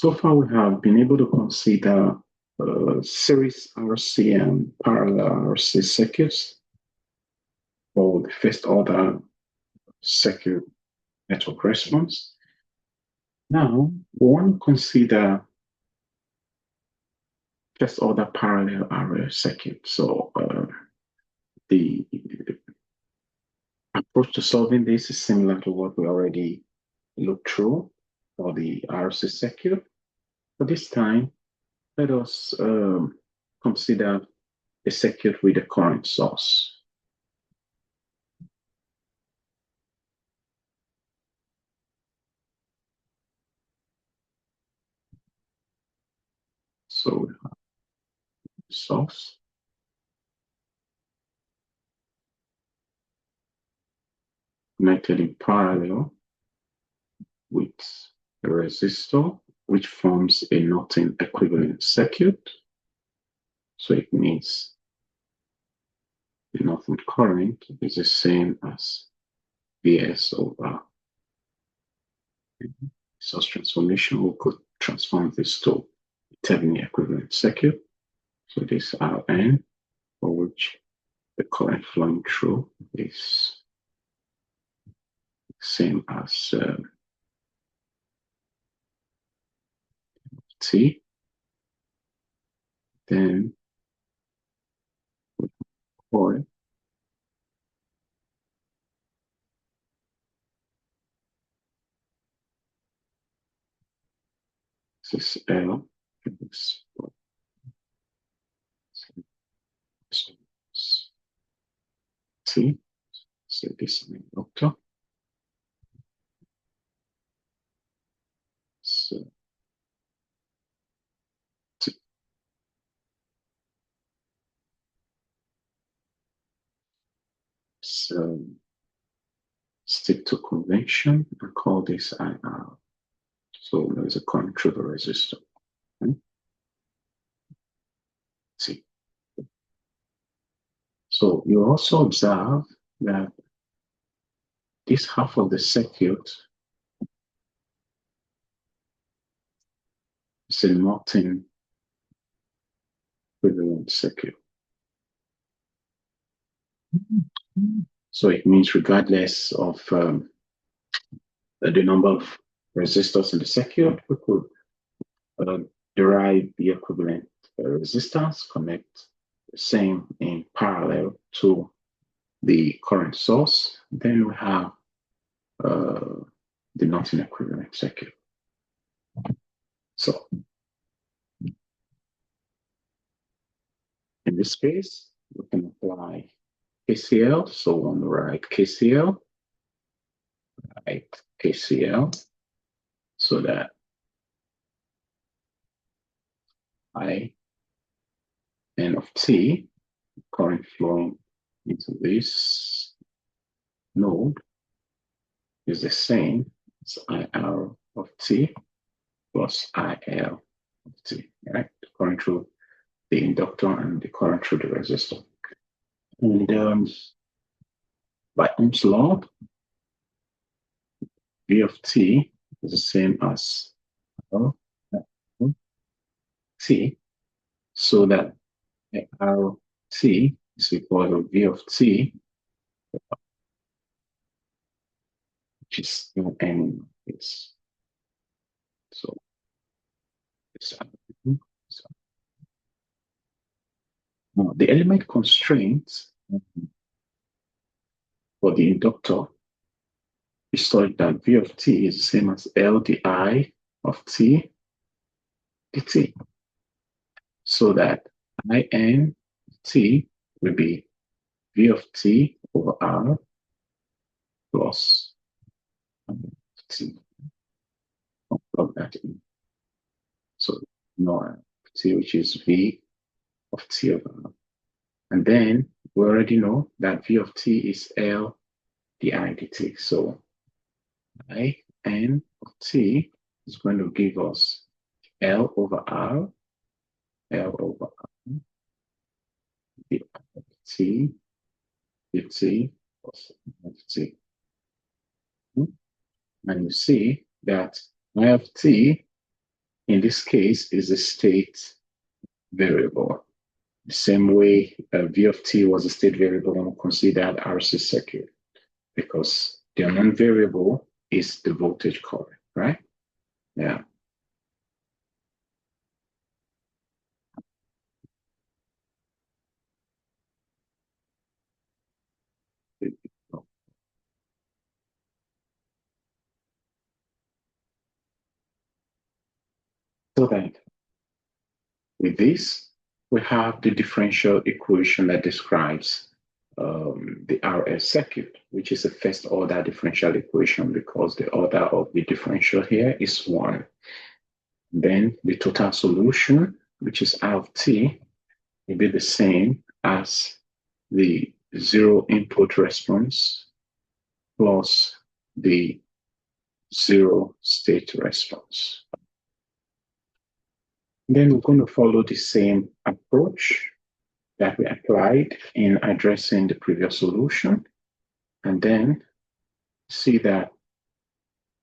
So far, we have been able to consider series RC and parallel RC circuits for the first order circuit network response. Now, we want to consider first order parallel RL circuit. So the approach to solving this is similar to what we already looked through for the RC circuit. But this time, let us consider a circuit with a current source. So we have source connected in parallel with a resistor, which forms a Norton equivalent circuit. So it means the Norton current is the same as Vs over source transformation. We could transform this to a Thevenin equivalent circuit. So this Rn, for which the current flowing through is same as T. Then coil this is L. T. So this is an inductor. So T. So stick to convention and call this IR. So there's a current through the resistor. Okay? See. So you also observe that this half of the circuit is a Norton equivalent circuit. So it means regardless of the number of resistors in the circuit, we could derive the equivalent resistance, connect the same in parallel to the current source. Then we have the Norton equivalent circuit. So in this case, we can apply KCL. So on the right, KCL, so that I n of t, current flowing into this node, is the same as IR of t plus IL of t, right? The current through the inductor and the current through the resistor. And by Ohm's law, V of t is the same as t, so that R of t is equal to V of t, which is n is. So now the element constraints for the inductor is such that V of t is the same as L di of t dt, so that In t will be V of t over R plus t. I'll plug that in. So now t, which is V of t over R. And then we already know that V of t is L di dt. So In of t is going to give us L over R, L over R, t dt plus t. And you see that I of t in this case is a state variable. The same way V of t was a state variable when we considered RC circuit, because the unknown variable is the voltage current, right? Yeah. So then, with this, we have the differential equation that describes the RS circuit, which is a first order differential equation because the order of the differential here is 1. Then the total solution, which is I of t, will be the same as the zero input response plus the zero state response. Then we're going to follow the same approach that we applied in addressing the previous solution, and then see that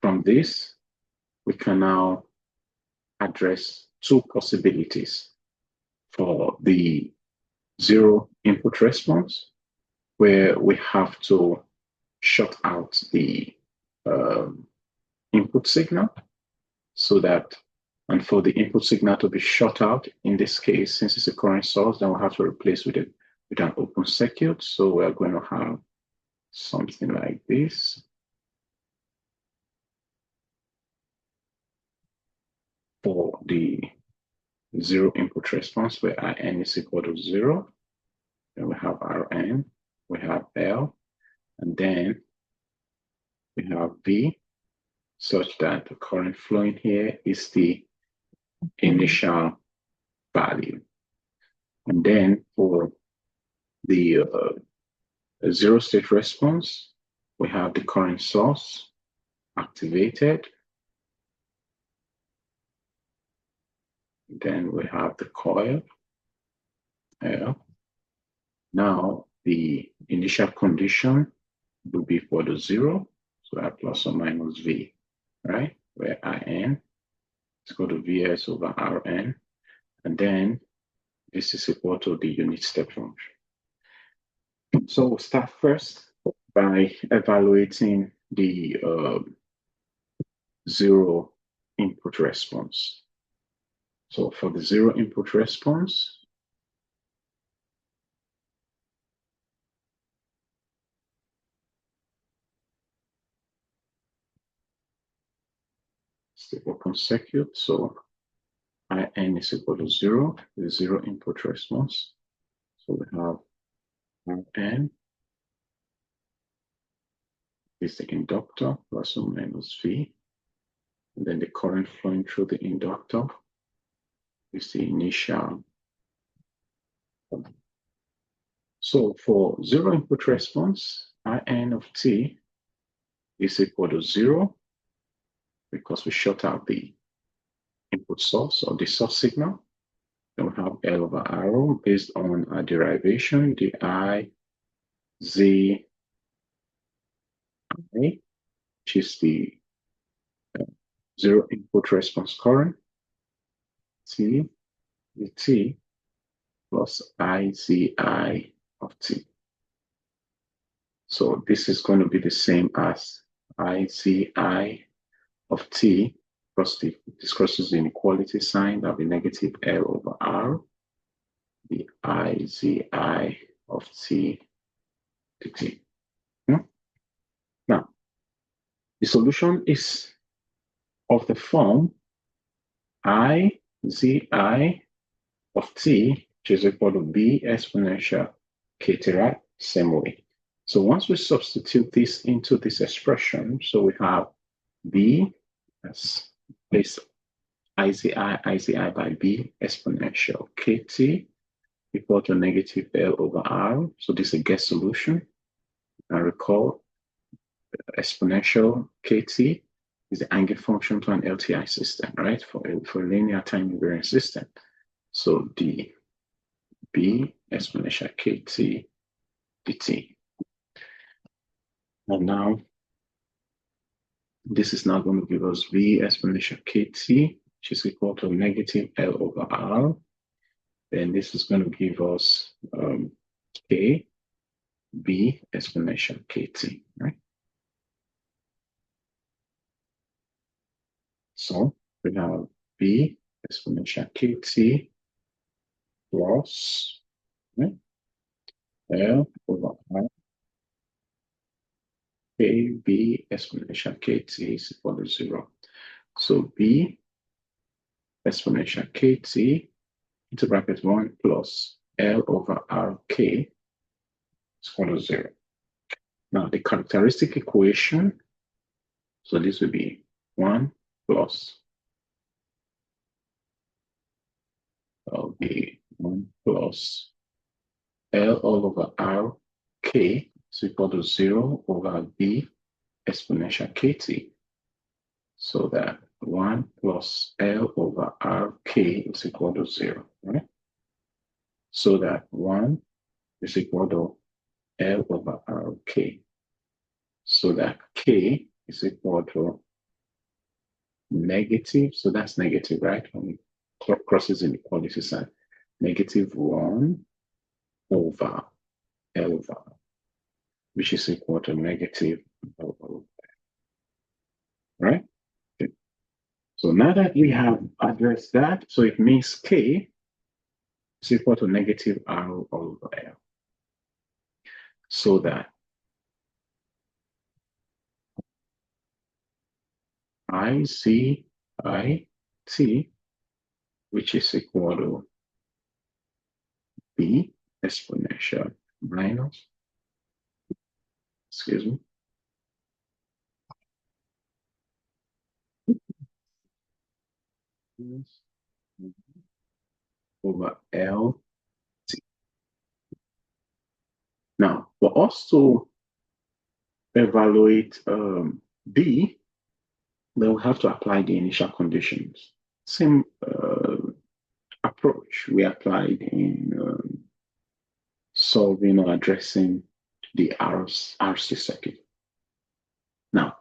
from this, we can now address two possibilities for the zero input response, where we have to shut out the input signal so that, and for the input signal to be shut out, in this case, since it's a current source, then we'll have to replace with it with an open circuit. So we're going to have something like this. For the zero input response, where IN is equal to 0, then we have Rn, we have L, and then we have V, such that the current flowing here is the initial value. And then for the zero state response, we have the current source activated. Then we have the coil L. Now the initial condition will be for the 0, so I plus or minus V, right? Where IN is equal to Vs over Rn, and then this is equal to the unit step function. So we'll start first by evaluating the zero input response. So for the zero input response, it's the open circuit. So IN is equal to 0, the zero input response. So we have Rn is the inductor plus or minus V. And then the current flowing through the inductor is the initial. So for zero input response, IN of t is equal to 0 because we shut out the input source or the source signal. Then we have L over R based on our derivation, the I, Z, I, which is the zero input response current, T, the T, plus IZI of T. So this is going to be the same as IZI of T, plus this crosses the inequality sign, that'll be negative L over R, the IZI of T dt. Now, the solution is of the form IZI of t, which is equal to b exponential kt, right? Same way. So once we substitute this into this expression, so we have b as place IZI by b exponential kt equal to negative L over R. So this is a guess solution. And recall exponential kt is the eigenfunction to an LTI system, right? For a linear time invariant system. So the b exponential kt dt. And now this is now going to give us v exponential kt, which which is equal to negative L over R. Then this is going to give us K B exponential KT, right? So we have B exponential KT plus, right, L over R K B exponential KT is equal to 0. So B exponential KT into bracket 1 plus L over RK is equal to 0. Now the characteristic equation, so this will be 1 plus L all over RK is equal to 0 over B exponential KT. So that 1 plus L over RK is equal to 0, right? So that 1 is equal to L over RK. So that K is equal to negative, so that's negative, right? When it crosses inequality sign, negative 1 over L over R, which is equal to negative L over R, right? Okay. So now that we have addressed that, so it means K is equal to negative R over L. So that ICIT, which is equal to B exponential minus, excuse me, over L. Now, for us to evaluate B, then we have to apply the initial conditions. Same approach we applied in solving or addressing the RC circuit. Now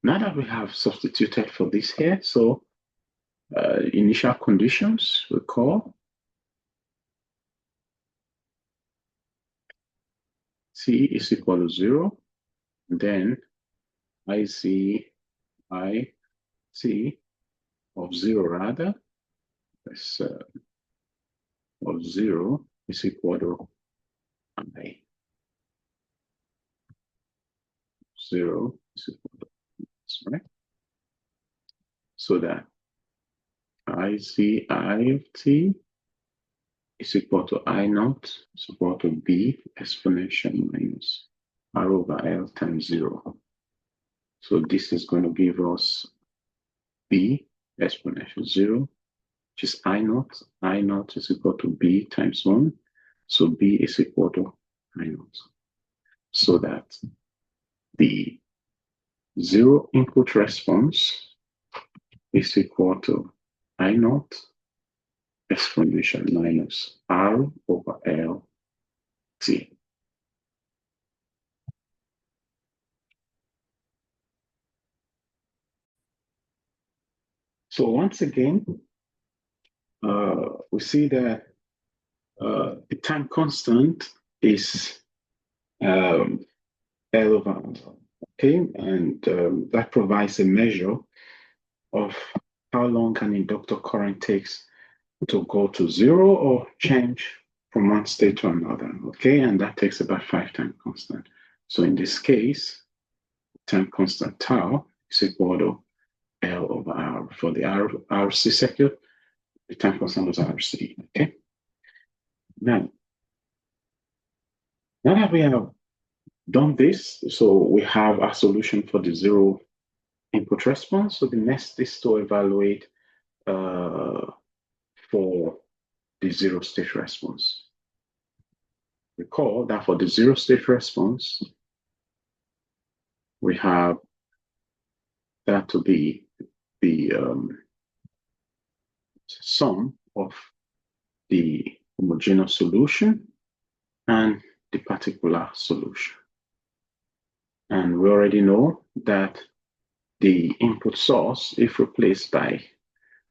that we have substituted for this here, so initial conditions we call T is equal to 0, then ICIT of 0 rather, of 0 is equal to I. 0 is equal to this, right? So that ICI of T is equal to I naught is equal to B exponential minus R over L times 0. So this is going to give us B exponential 0, which is I naught. I naught is equal to B times 1. So B is equal to I naught. So that the 0 input response is equal to I naught exponential minus R over L T. So once again, we see that the time constant is L over R, okay? And that provides a measure of how long an inductor current takes to go to 0 or change from one state to another, okay? And that takes about 5 time constant. So in this case, time constant tau is equal to L over R. For the RC circuit, the time constant was RC, okay? Now that we have done this, so we have a solution for the 0 input response. So the next is to evaluate for the 0 state response. Recall that for the 0 state response, we have that to be the sum of the homogeneous solution and the particular solution. And we already know that the input source, if replaced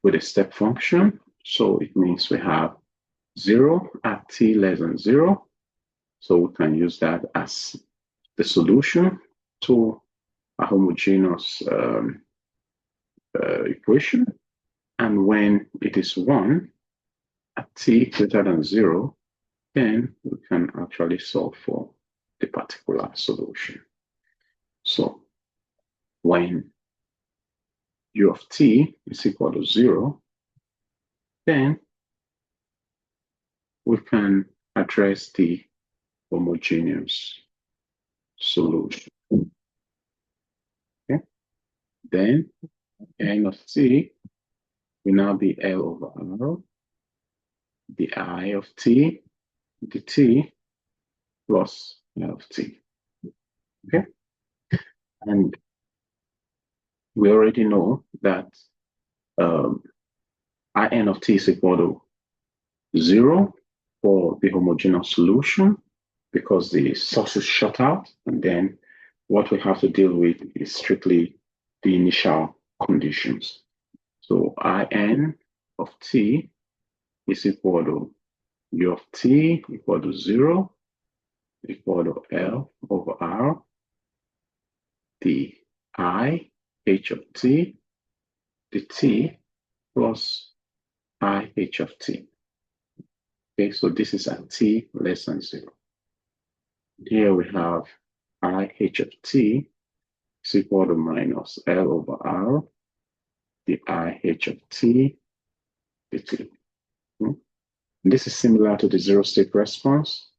with a step function, so it means we have 0 at t less than 0. So we can use that as the solution to a homogeneous equation. And when it is 1 at t greater than 0, then we can actually solve for the particular solution. So when u of t is equal to 0, then we can address the homogeneous solution. Okay? Then n of t will now be L over R, the I of t, dt plus L of t. Okay? And we already know that In of t is equal to 0 for the homogeneous solution because the source is shut out. And then what we have to deal with is strictly the initial conditions. So In of t is equal to u of t equal to 0 equal to L over R, the I h of t, the t plus I h of t. Okay, so this is at t less than 0. Here we have I h of t is equal to minus L over R, the I h of t dt. This is similar to the zero state response,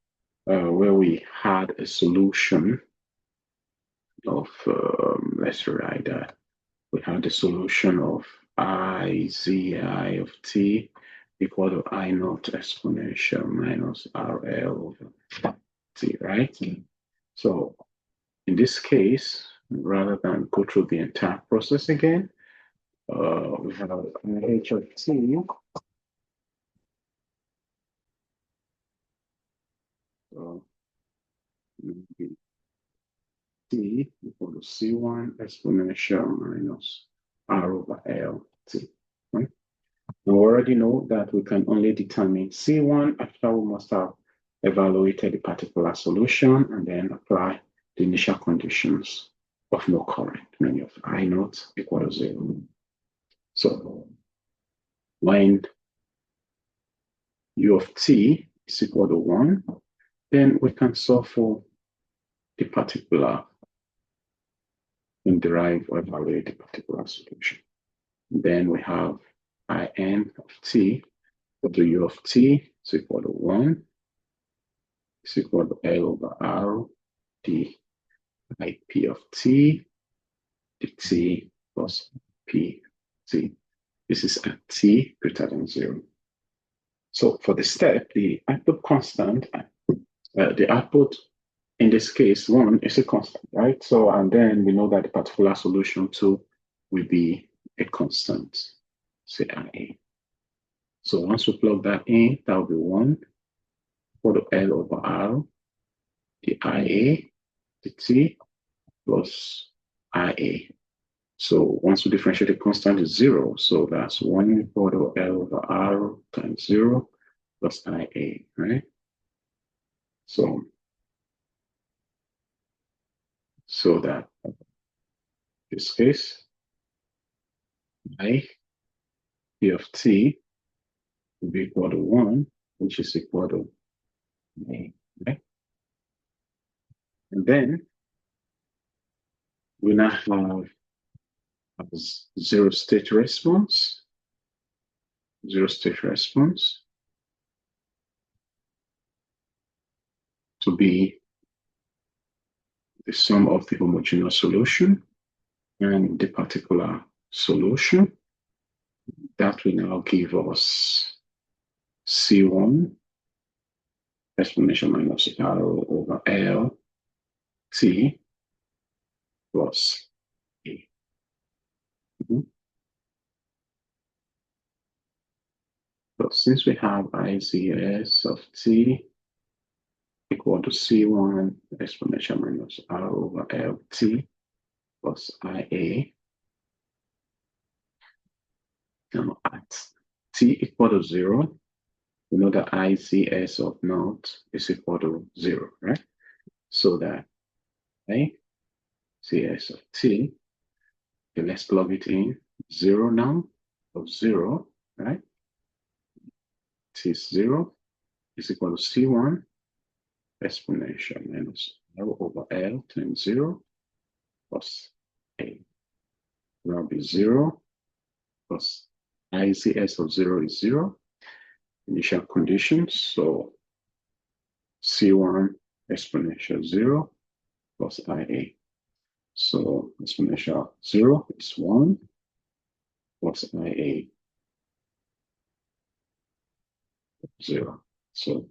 where we had a solution of, let's write that. We had the solution of I z I of t equal to I naught exponential minus RL over t, right? So in this case, rather than go through the entire process again, we have h of t. So t equal to c1 exponential minus r over L t. Right? We already know that we can only determine C1 after we must have evaluated the particular solution and then apply the initial conditions of no current, meaning of I naught equal to 0. So when u of t is equal to 1, then we can solve for the particular and derive or evaluate the particular solution. Then we have In of t for the u of t is equal to 1 is equal to L over R d IP of t dt plus p t. This is at t greater than 0. So for the step, the output constant, the output in this case, 1 is a constant, right? So, and then we know that the particular solution 2 will be a constant, say IA. So once we plug that in, that will be 1 for the L over R, the IA, the T plus IA. So once we differentiate the constant is 0, so that's 1 for the L over R times 0 plus IA, right? So that this case, I P of t will be equal to 1, which is equal to A, right? And then we now have a zero state response to be the sum of the homogeneous solution and the particular solution. That will now give us C1 exponential minus R over L T plus A. So since we have IZS of T equal to C1 exponential minus R over LT plus IA, Now at t equal to 0, we know that ICS of naught is equal to 0, right? So that ICS of t, okay, let's plug it in. 0 now of 0, right? T is 0 is equal to C1 exponential minus L over L times 0 plus A. Will be 0 plus ICS of 0 is 0. Initial conditions, so C1 exponential 0 plus IA. So exponential 0 is 1 plus IA 0. So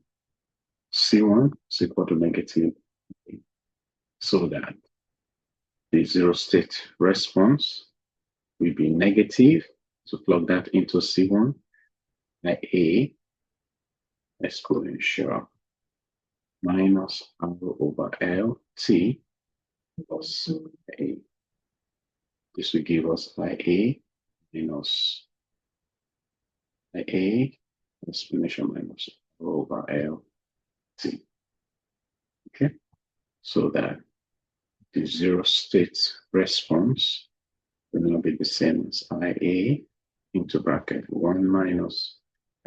C1 is equal to negative A. So that the zero state response will be negative. So plug that into C1 by A exponential minus R over L T plus A. This will give us IA minus IA exponential minus R over L T. Okay, so that the zero state response will now be the same as IA into bracket 1 minus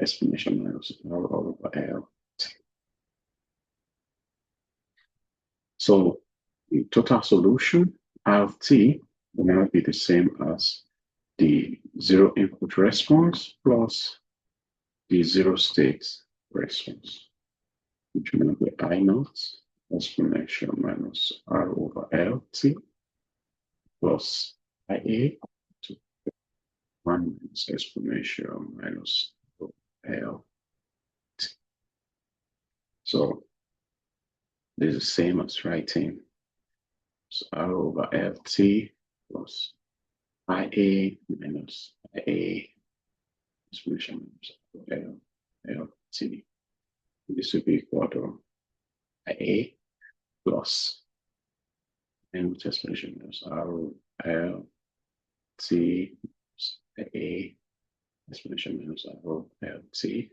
exponential minus R over L T. So the total solution of T will now be the same as the zero input response plus the zero state response, which will be I naught exponential minus R over L T plus IA to 1 minus exponential minus L T. So this is the same as writing R over LT plus IA minus IA exponential minus LT. This will be equal to IA plus and exponential minus RLT plus IA exponential minus RLT.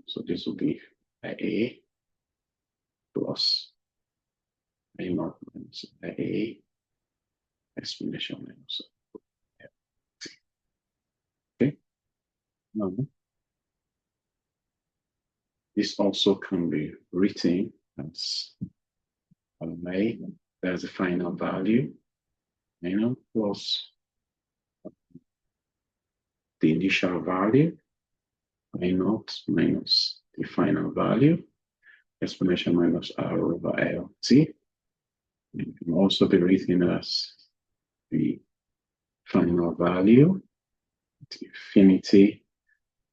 So this will be IA plus A naught minus IA exponential minus LT. Okay. Now, this also can be written as I, there's a final value, plus the initial value, I naught minus the final value, exponential minus R over LT. It can also be written as the final value, the infinity.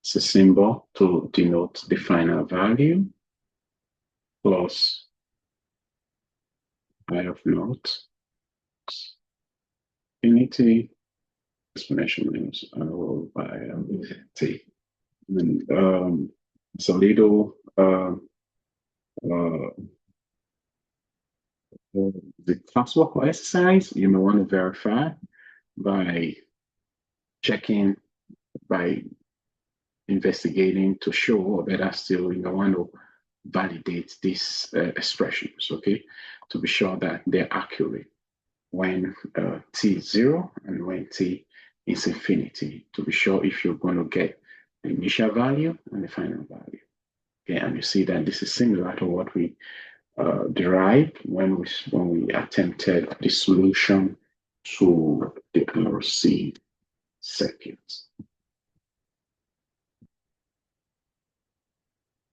It's a symbol to denote the final value plus I of naught infinity exponential minus R over LT. And it's a little the classwork or exercise you may want to verify by checking, by investigating to show, or better still, you want to validate these expressions, okay, to be sure that they're accurate when t is 0 and when t is infinity, to be sure if you're going to get the initial value and the final value. Okay, and you see that this is similar to what we derived when we attempted the solution to the RC circuit.